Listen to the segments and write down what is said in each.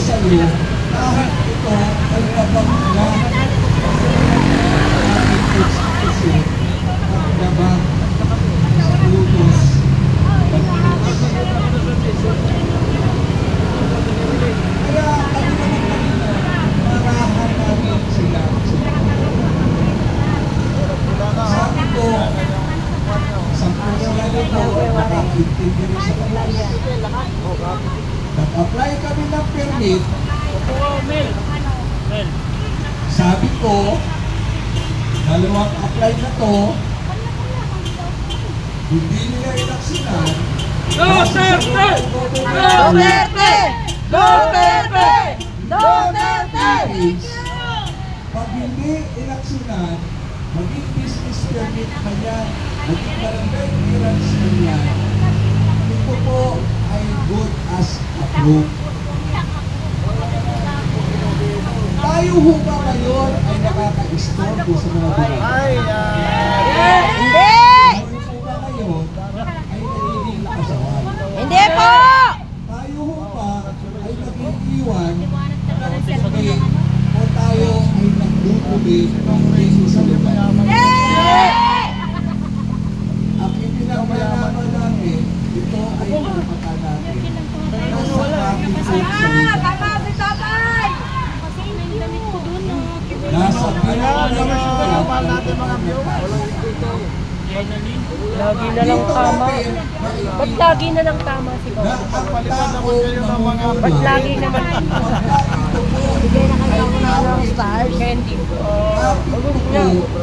sa iyo, kahit ito ay kabangga ating konstitusyon at labang sa utos ng Diyos. Kaya kami naman kanina, marahan namin sila. Sabi ko, sampung sila nito, nakakintindi rin sa Diyos. Nag-apply kami ng permit. Sabi ko, dalawang apply na to, hindi nila inaksinan. Duterte! Duterte! Duterte! Duterte! Pag hindi inaksinan, maging business permit pa yan, maging barangay clearance pa yan, ito po ay good as approved. Tayo ho ba ngayon ay nakaka-istorbo sa mga barangay? Hindi! Tayo ho ba ngayon ay nagiging nakasaway? Hindi po! Tayo ho ba ay nag-iiwan ng tubig o tayo ay nagdudumi dito sa lugar? Ang ipinagmayaman namin, ito ay napaka namin. Nasa ating po salita. Nasa pinag-iwan natin mga Lagi na lang tama. Ba't lagi na lang tama si Bob? Ba't lagi naman? Bigay na kayo ng stars. Candy.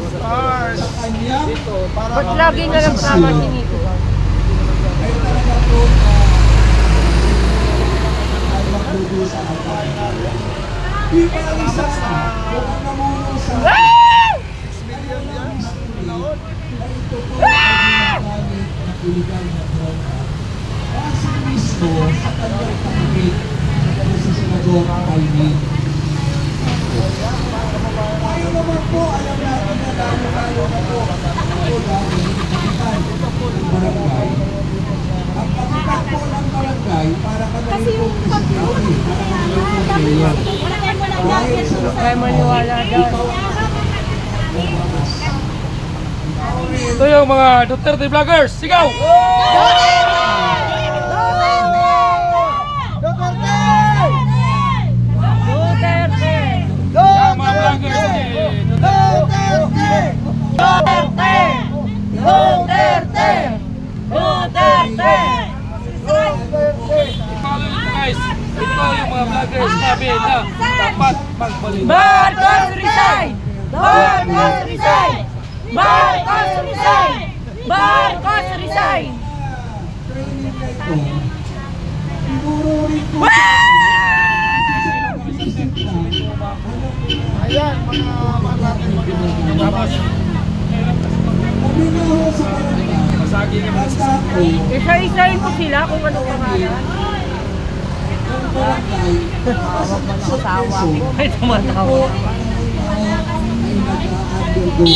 Stars! Sa kanyang Ba't lagi na lang tama si Nico? ay talaga po ay magdudusa ang pagkakas. Di ba isa sa kung ang namulong sa ay ito po ay ginagamit na iligal na droga. Kasi mismo sa kanyang pagkakit na sa senador Alvin. Tayo naman po, alam natin na tayo na po ako dahil kapitan ng barangay. Ang kapitan po ng barangay para kami po presidente, para kami po mayor. Dahil sa Kaya maniwala daw. ikaw ang bakas. Ito yung mga Duterte vloggers. Sigaw! Duterte! Mga vloggers eh. Duterte! Duterte! Duterte! Duterte! Follow nyo guys. Ito yung mga vloggers namin na dapat magbalita. Marcos resign! Marcos resign! Marcos resign! Marcos resign! Training na ito, siguro rin po Ayan, tapos kami na ho sa barangay. Basta po, Isa-isahin po sila kung ano pangalan. ang barangay, kapasok ng peso, Ay, tumatawa. ay nag-a-undergo ng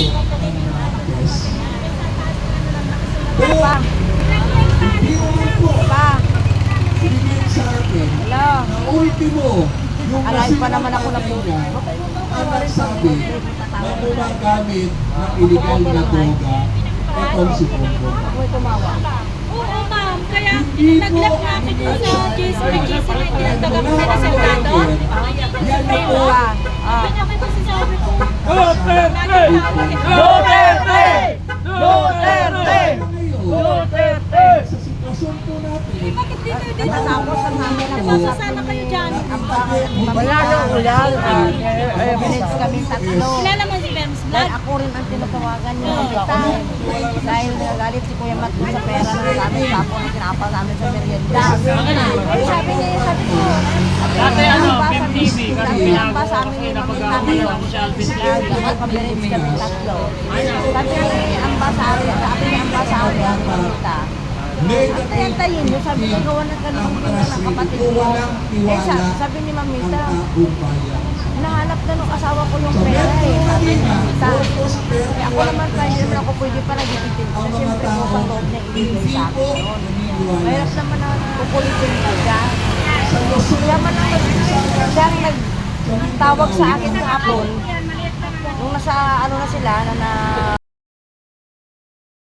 test. Pero, hindi naman po, binigyan sa akin, Hello? na ultimo, yung Alive pa naman ako na po. ang nagsabi na gumagamit ng illegal na droga, etong si Bongbong. Ako'y tumawa. Oo, ma'am. Kaya nag-lap namin po sa GSPGC na tinagtaga kami na Senado. Yan na po, Sabi niya kayo masasabi ko. Duterte! Duterte! Duterte! Duterte! Sa sitwasyon po natin, Bakit di kayo dito? Natapos ang namin ang Nabasa sana kayo dyan. Wala na ulan. Minutes kami tatlo. Kilala mo si Ben's Dahil Vlog? ako rin ang tinatawagan niya ng kita. Dahil nagalit si Kuya Matt dun sa pera na namin tapo na tinapal namin sa merienda. Eh sabi niya, sabi ko, Dati ano, ba, Pim TV, kasi pinapa sa amin yung mamintami ko. Nagpabilis kami tatlo. Sabi niya, ang basari, sabi niya ang basari ang mamita. Antayin nyo, sabi niya, gawa na ganun ng kapatid ko. Eh sabi ni Mamita, nahanap na nung asawa ko yung pera eh. Sabi ni Mamita, eh ako naman tayo naman ako pwede pa nagtitin ko. Kasi siyempre po sa loob niya ibigay sa akin noon. Mahirap naman na kukulitin ka dyan. Kaya man ang tawag sa akin kahapon, nung nasa ano na sila, na